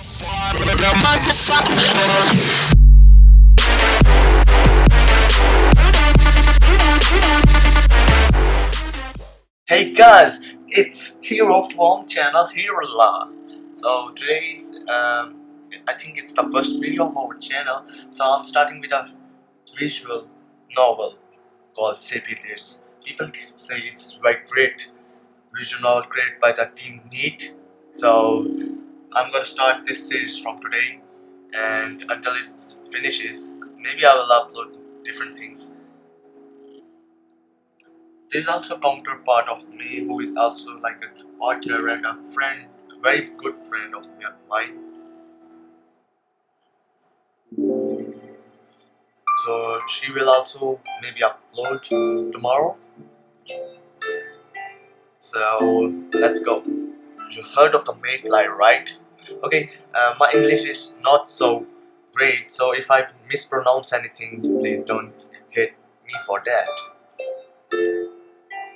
Hey guys, it's Hero from channel Hero La. So today's I think it's the first video of our channel. So I'm starting with a visual novel called Sepia. People say it's very great visual novel created by the team NEET. So I'm gonna start this series from today, and until it finishes, maybe I will upload different things. There's also a counterpart of me who is also like a partner and a friend, a very good friend of mine. So she will also maybe upload tomorrow. So let's go. You heard of the Mayfly, right? Okay, my English is not so great, so if I mispronounce anything, please don't hate me for that.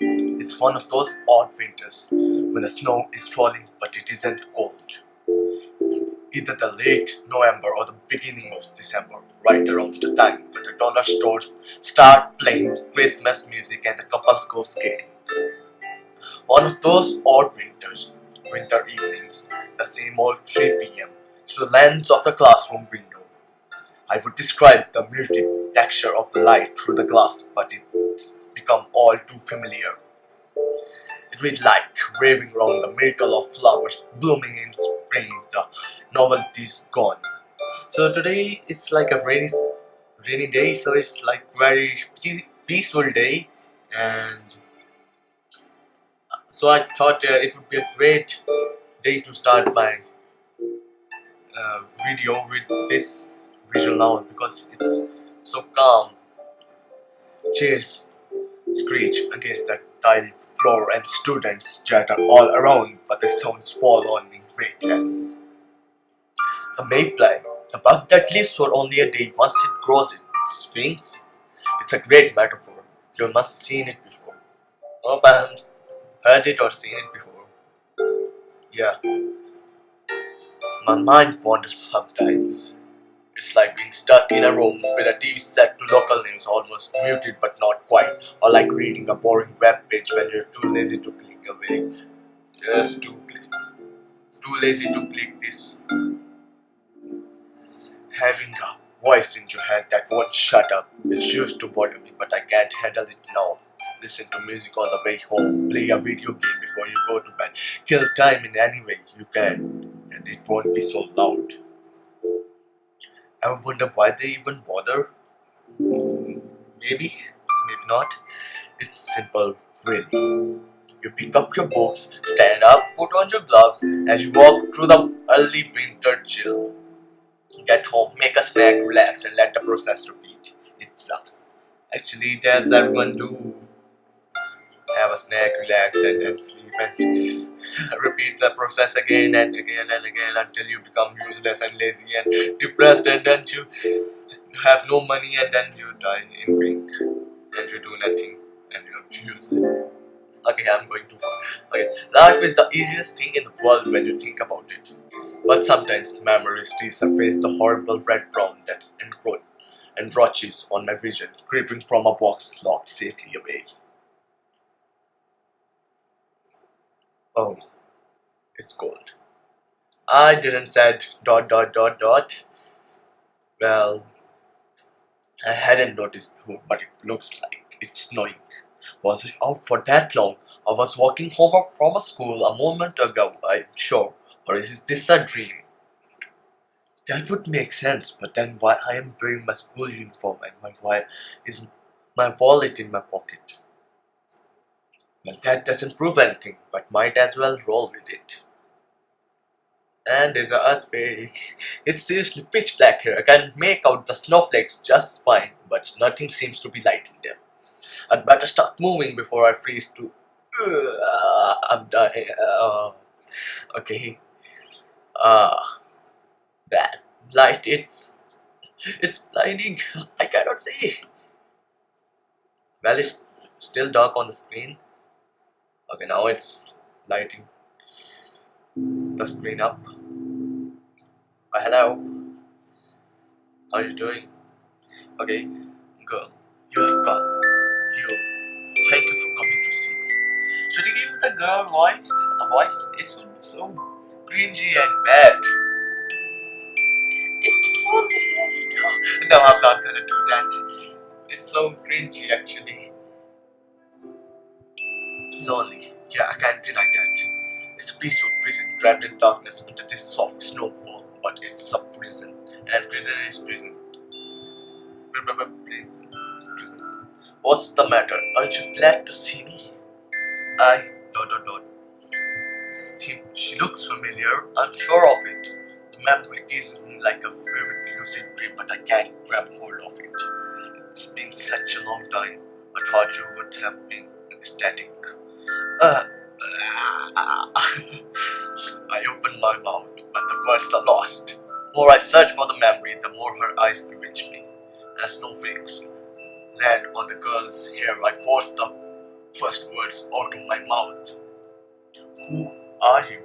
It's one of those odd winters when the snow is falling but it isn't cold. Either the late November or the beginning of December, right around the time when the dollar stores start playing Christmas music and the couples go skating. One of those odd winter evenings, the same old 3 p.m. through the lens of the classroom window. I would describe the muted texture of the light through the glass, but it's become all too familiar. It read like raving around the miracle of flowers blooming in spring, the novelty's gone. So today it's like a rainy day, so it's like very peaceful day, and so I thought it would be a great day to start my video with this visual novel because it's so calm. Chairs screech against the tile floor and students chatter all around, but the sounds fall on me weightless. The mayfly, the bug that lives for only a day once it grows its wings. It's a great metaphor. You must have seen it before. Hope I haven't heard it or seen it before. Yeah, my mind wanders sometimes. It's like being stuck in a room with a TV set to local news, almost muted but not quite, or like reading a boring web page when you're too lazy to click away. Just too lazy to click this. Having a voice in your head that won't shut up is used to bother me, but I can't handle it now. Listen to music on the way home, play a video game before you go to bed, kill time in any way you can, and it won't be so loud. I wonder why they even bother. Maybe, maybe not. It's simple, really. You pick up your books, stand up, put on your gloves as you walk through the early winter chill. Get home, make a snack, relax, and let the process repeat itself. Actually, that's everyone do. Have a snack, relax, and then sleep, and repeat the process again and again and again until you become useless and lazy and depressed, and then you have no money, and then you die in vain, and you do nothing, and you're useless. Okay, I'm going too far. Okay, life is the easiest thing in the world when you think about it. But sometimes memories resurface the horrible red brown that encroaches on my vision, creeping from a box locked safely away. Oh, it's cold. I didn't said dot dot dot dot. Well, I hadn't noticed before, but it looks like it's snowing. Was it out for that long? I was walking home from a school a moment ago, I'm sure. Or is this a dream? That would make sense, but then why I am wearing my school uniform and why is my wallet in my pocket? Well, that doesn't prove anything, but might as well roll with it. And there's an earthquake. It's seriously pitch black here. I can make out the snowflakes just fine, but nothing seems to be lighting them. I'd better start moving before I freeze to. I'm dying. Okay. Uh, that light, it's blinding. I cannot see. Well, it's still dark on the screen. Okay, now it's lighting the screen up. Hello, how are you doing? Okay, girl, you have come. You, thank you for coming to see me. Should you give the girl a voice? It would be so cringy and bad. It's lonely here, you know. No, I'm not gonna do that. It's so cringy actually. Lonely. Yeah, I can't deny that. It's a peaceful prison trapped in darkness under this soft snowfall, but it's a prison. And prison is prison. Prison. Prison. What's the matter? Aren't you glad to see me? I. Dot dot dot. She looks familiar. I'm sure of it. The memory teases me like a vivid lucid dream, but I can't grab hold of it. It's been such a long time. I thought you would have been ecstatic. Uh, I open my mouth, but the words are lost. The more I search for the memory, the more her eyes bewitch me. As snowflakes land on the girl's hair, I force the first words out of my mouth. Who are you?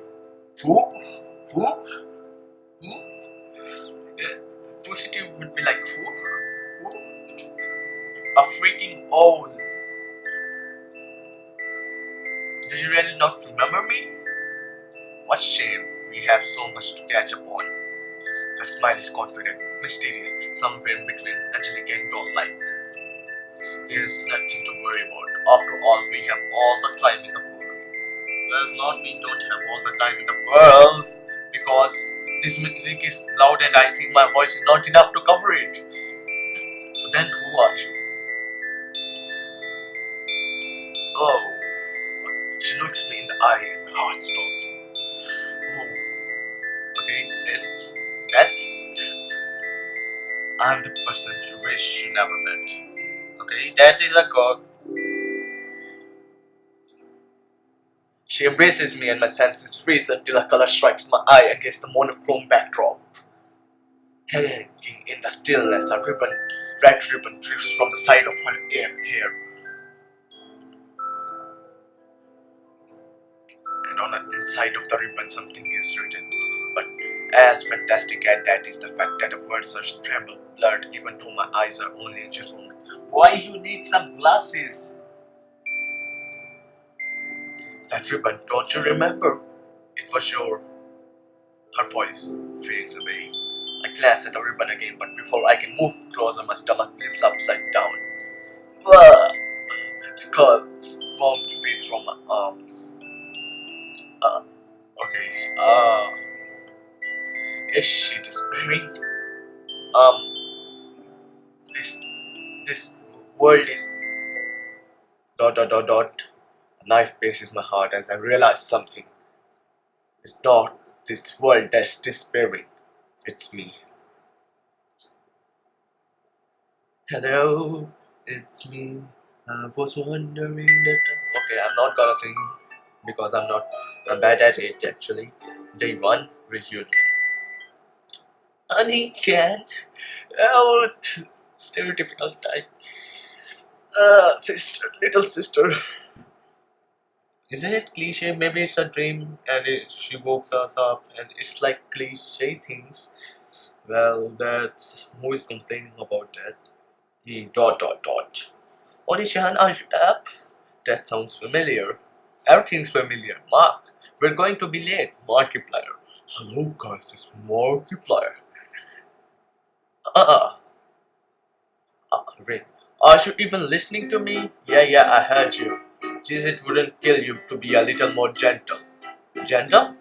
Who? Who? Who? Yeah, Positive would be like who? Who? A freaking owl. Do you really not remember me? What shame. We have so much to catch up on. Her smile is confident, mysterious, somewhere in between angelic and doll-like. There's nothing to worry about. After all, we have all the time in the world. Well, not we don't have all the time in the world, because this music is loud and I think my voice is not enough to cover it. So then who are you? Oh, she looks me in the eye and my heart stops. Oh, okay, it's that. I'm the person you wish you never met. Okay, that is a god. She embraces me and my senses freeze until a color strikes my eye against the monochrome backdrop. Hanging in the stillness, a red ribbon drifts from the side of her hair, and on the inside of the ribbon something is written. But as fantastic as that is the fact that the words are scrambled, blurred, even though my eyes are only inches from it. Why you need some glasses? That ribbon, don't you remember? It was your. Her voice fades away. I glance at the ribbon again, but before I can move closer, my stomach flips upside down. Ugh! Curls formed face from my arms. Uh, okay. Is she despairing? This this world is dot dot dot dot. A knife pierces my heart as I realize something. It's not this world that's despairing. It's me. Hello, it's me. I was wondering that. Okay, I'm not gonna sing because I'm bad at it actually. Day one reunion. Honey Chan. Oh, stereotypical type. Sister, little sister. Isn't it cliche? Maybe it's a dream and she wakes us up and it's like cliche things. Well, that's who is complaining about that. He dot dot dot. Oni-chan, are you up? That sounds familiar. Everything's familiar. Mark, we're going to be late. Markiplier. Hello guys, it's Markiplier. Uh-uh. Wait. Are you even listening to me? Yeah, I heard you. Geez, it wouldn't kill you to be a little more gentle. Gentle?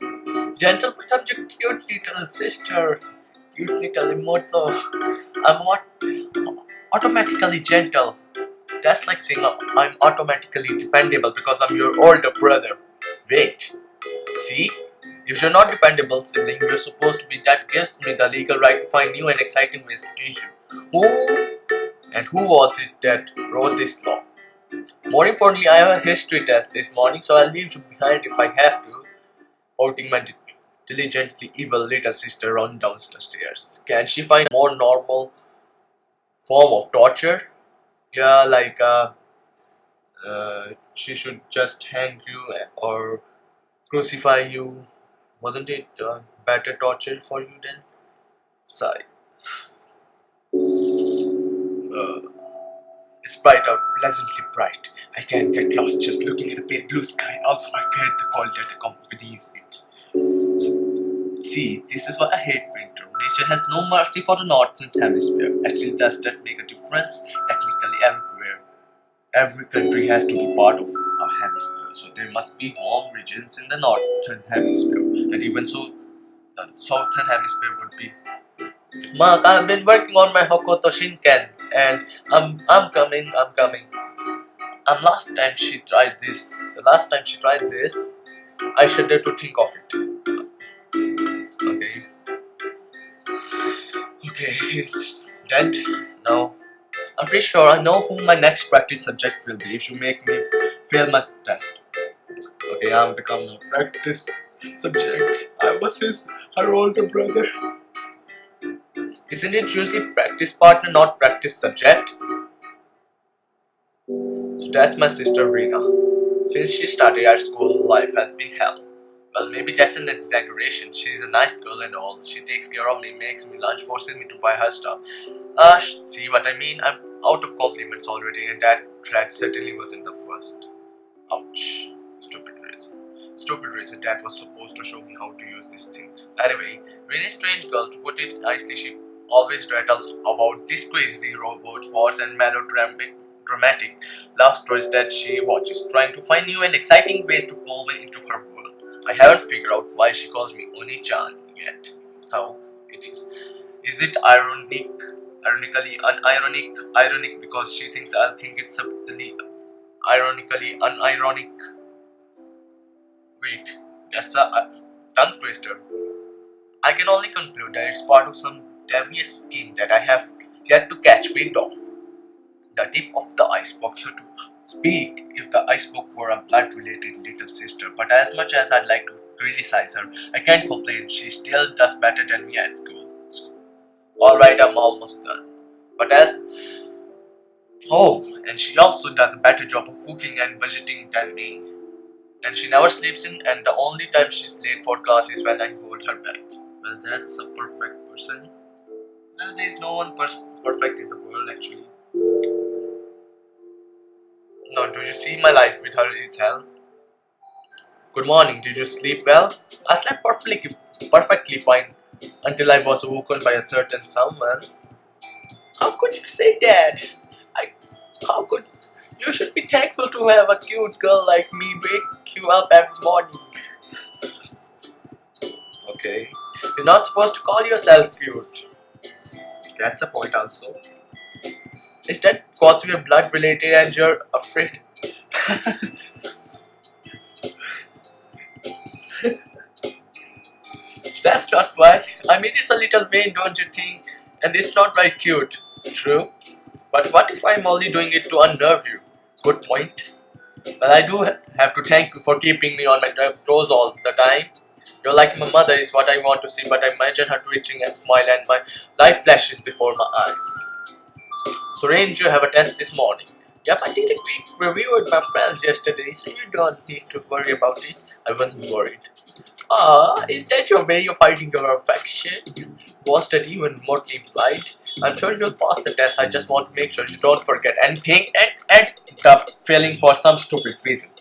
Gentle, but I'm your cute little sister. Cute little Imouto. I'm not automatically gentle. That's like saying I'm automatically dependable because I'm your older brother. Wait, see? If you're not dependable sibling, you're supposed to be. That gives me the legal right to find new and exciting ways to teach you. Who was it that wrote this law? More importantly, I have a history test this morning, so I'll leave you behind if I have to. Outing my diligently evil little sister on down the stairs. Can she find a more normal form of torture? Yeah, like she should just hang you or crucify you. Wasn't it better torture for you then? Sigh. Uh, it's bright out, pleasantly bright. I can't get lost just looking at the pale blue sky. Also, I feared the cold that accompanies it. See, this is why I hate winter. Nature has no mercy for the northern hemisphere. Actually, does that make a difference? Technically, everywhere. Every country has to be part of a hemisphere, so there must be warm regions in the northern hemisphere, and even so, the southern hemisphere would be. Mark, I've been working on my Hokoto Shinken, and I'm coming, I'm coming. The last time she tried this, I shudder to think of it. Okay, okay, he's dead now. I'm pretty sure I know who my next practice subject will be if you make me fail my test. Okay, I'm becoming a practice subject. I was her older brother. Isn't it usually practice partner, not practice subject? So that's my sister Rina. Since she started at school, life has been hell. Well, maybe that's an exaggeration. She's a nice girl and all. She takes care of me, makes me lunch, forces me to buy her stuff. See what I mean? I'm out of compliments already, and that thread certainly wasn't the first. Ouch. Stupid razor. Stupid razor, that was supposed to show me how to use this thing. Anyway, really strange girl, to put it nicely. She always rattles about these crazy robot wars and dramatic love stories that she watches, trying to find new and exciting ways to pull me into her world. I haven't figured out why she calls me Oni-chan yet. How it is. Is it ironically unironic? Ironic because she thinks I'll think it's subtly ironically unironic. Wait, that's a tongue twister. I can only conclude that it's part of some devious scheme that I have yet to catch wind of. The tip of the iceberg, so to speak, if the iceberg were a blood-related little sister. But as much as I'd like to criticize her, I can't complain. She still does better than me at school. Alright, I'm almost done. But as and she also does a better job of cooking and budgeting than me. And she never sleeps in, and the only time she's late for class is when I hold her back. Well, that's a perfect person. Well, there's no one perfect in the world, actually. Now, do you see my life with her is hell? Good morning, did you sleep well? I slept perfectly fine until I was woken by a certain someone. How could you say that? I, how could you should be thankful to have a cute girl like me wake you up every morning. Okay, you're not supposed to call yourself cute. That's a point also. Is that because we're blood related and you're afraid? That's not why. I mean, it's a little vain, don't you think? And it's not very cute. True. But what if I'm only doing it to unnerve you? Good point. Well, I do have to thank you for keeping me on my toes all the time. You're like my mother is what I want to see, but I imagine her twitching and smile and my life flashes before my eyes. So, Range, you have a test this morning. Yep, I did a quick review with my friends yesterday, so you don't need to worry about it. I wasn't worried. Is that your way of hiding your affection? Was that even remotely implied? I'm sure you'll pass the test. I just want to make sure you don't forget anything and end up failing for some stupid reason.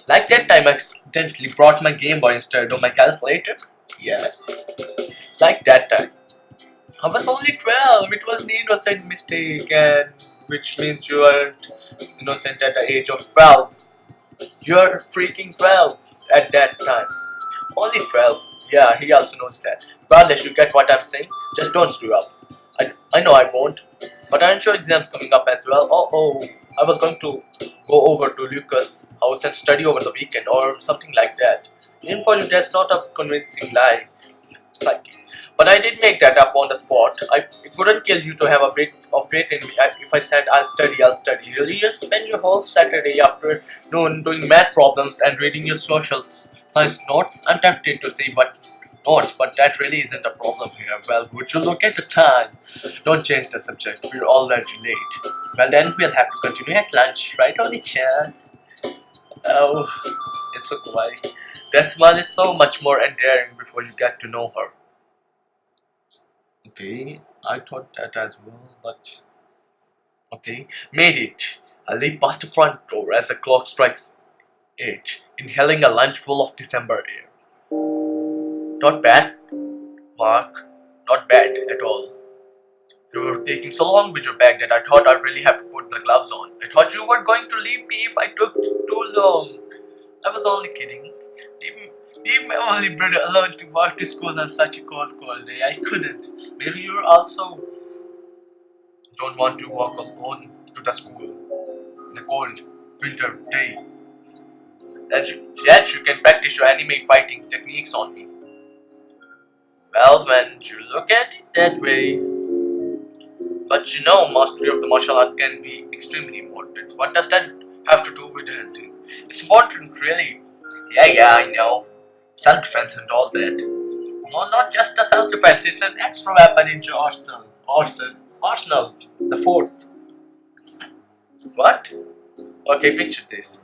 Like that time I accidentally brought my Game Boy instead of my calculator? Yes. Like that time. I was only 12. It was an innocent mistake, and which means you aren't innocent at the age of 12. You're freaking 12 at that time. Only 12. Yeah, he also knows that. Regardless, you get what I'm saying? Just don't screw up. I know I won't. But aren't your exams coming up as well? I was going to go over to Lucas' house and study over the weekend or something like that. Even for you, that's not a convincing lie. Psyche. But I did make that up on the spot. It wouldn't kill you to have a bit of faith in me if I said I'll study. Really, you'll spend your whole Saturday afternoon doing math problems and reading your social science notes. I'm tempted to say what notes, but that really isn't a problem here. Well, would you look at the time? Don't change the subject. We're already late. Well, then we'll have to continue at lunch, right, Oni-chan? Oh, it's so kawaii. That smile is so much more endearing before you get to know her. Okay, I thought that as well, but okay. Made it. I leap past the front door as the clock strikes 8, inhaling a lunch full of December air. Not bad, Mark. Not bad at all. You were taking so long with your bag that I thought I'd really have to put the gloves on. I thought you were going to leave me if I took too long. I was only kidding. Leave, leave my only brother alone to walk to school on such a cold day. I couldn't. Maybe you also don't want to walk alone to the school in a cold winter day. That you can practice your anime fighting techniques on me. Well, when you look at it that way, but you know, mastery of the martial arts can be extremely important. What does that have to do with hunting? It's important, really. Yeah, I know. Self-defense and all that. No, not just a self-defense, it's an extra weapon in your arsenal. Arsenal. The fourth. What? Okay, picture this.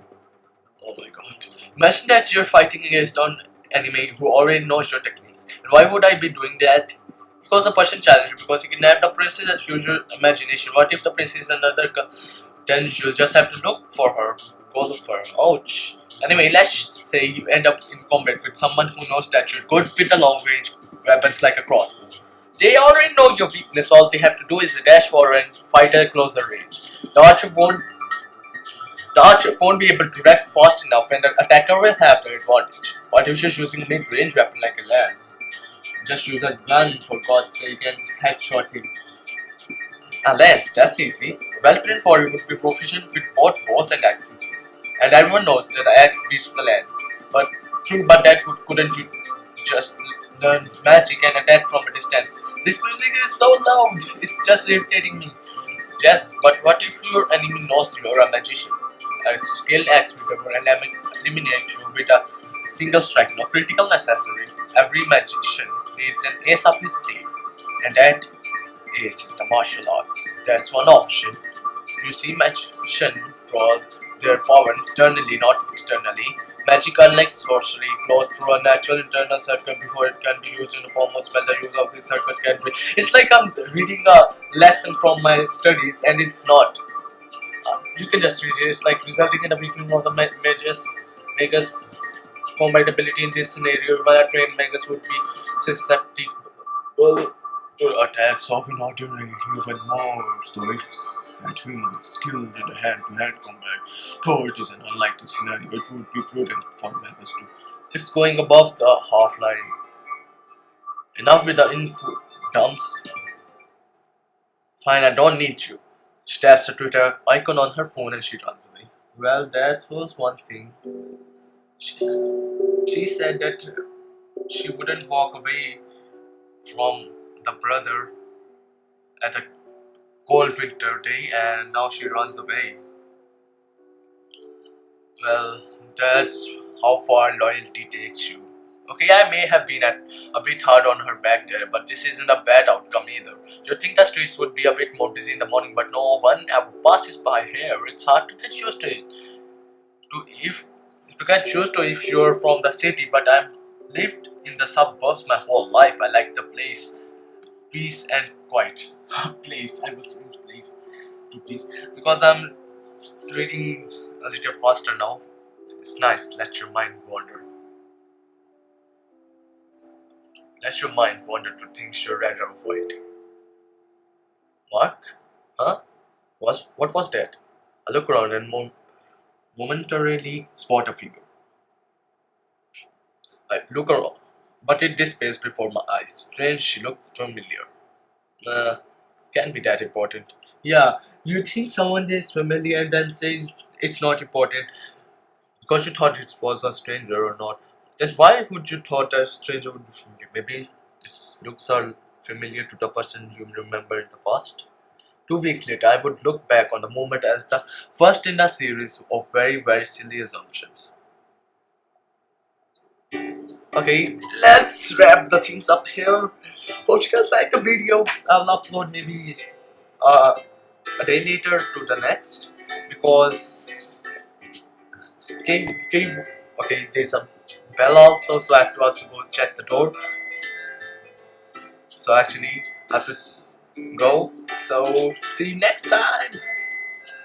Oh my god. Imagine that you're fighting against an enemy who already knows your techniques. And why would I be doing that? Because the person challenged you, because you kidnap the princess and use your imagination. What if the princess is another then you'll just have to look for her. Go look for her. Ouch. Anyway, let's say you end up in combat with someone who knows that you're good with the long range weapons like a crossbow. They already know your weakness, all they have to do is dash forward and fight at closer range. The archer won't be able to react fast enough and the attacker will have the advantage. What if you're using a mid-range weapon like a lance? Just use a gun for God's sake and headshot him. A lance, that's easy. Well-trained warrior would be proficient with both bows and axes. And everyone knows that the axe beats the lance. But true, but couldn't you just learn magic and attack from a distance? This music is so loud, it's just irritating me. Yes, but what if your enemy knows you're a magician? A skilled axe wielder will eliminate you with a single strike, no critical necessary. Every magician needs an ace up his sleeve, and that ace is the martial arts. That's one option. You see, magicians draw their power internally, not externally. Magic, unlike sorcery, flows through a natural internal circle before it can be used in the form of spell. The use of these circles can be. It's like I'm reading a lesson from my studies, and it's not. You can just read it. It's like resulting in a weakening of the magus combat ability in this scenario. Where trained magus would be susceptible to attacks of an ordinary human monsters. So if that human is skilled in hand-to-hand combat, though it is an unlikely scenario, it would be prudent for magus to. It's going above the half line. Enough with the info dumps. Fine, I don't need you. She taps a Twitter icon on her phone and she runs away. Well, that was one thing. She said that she wouldn't walk away from the brother at a cold winter day, and now she runs away. Well, that's how far loyalty takes you. Okay, I may have been a bit hard on her back there, but this isn't a bad outcome either. You'd think the streets would be a bit more busy in the morning, but no one ever passes by here. It's hard to get used to it. If to get used to if you're from the city, but I've lived in the suburbs my whole life. I like the place, peace and quiet. Place, I was saying place to peace because I'm reading a little faster now. It's nice. Let your mind wander. Let your mind wander to things you'd rather avoid. What? Huh? What was that? I look around and momentarily spot a figure. I look around, but it disappears before my eyes. Strange, she looked familiar. Nah, can't be that important. Yeah, you think someone is familiar and then says it's not important because you thought it was a stranger or not. Then why would you thought a stranger would be familiar? Maybe its looks are familiar to the person you remember in the past. 2 weeks later, I would look back on the moment as the first in a series of very silly assumptions. Okay, let's wrap the things up here. Hope you guys like the video. I'll upload maybe uh, a day later to the next because there's a bell also, so I have to also go check the door. So actually, I have to go. So see you next time.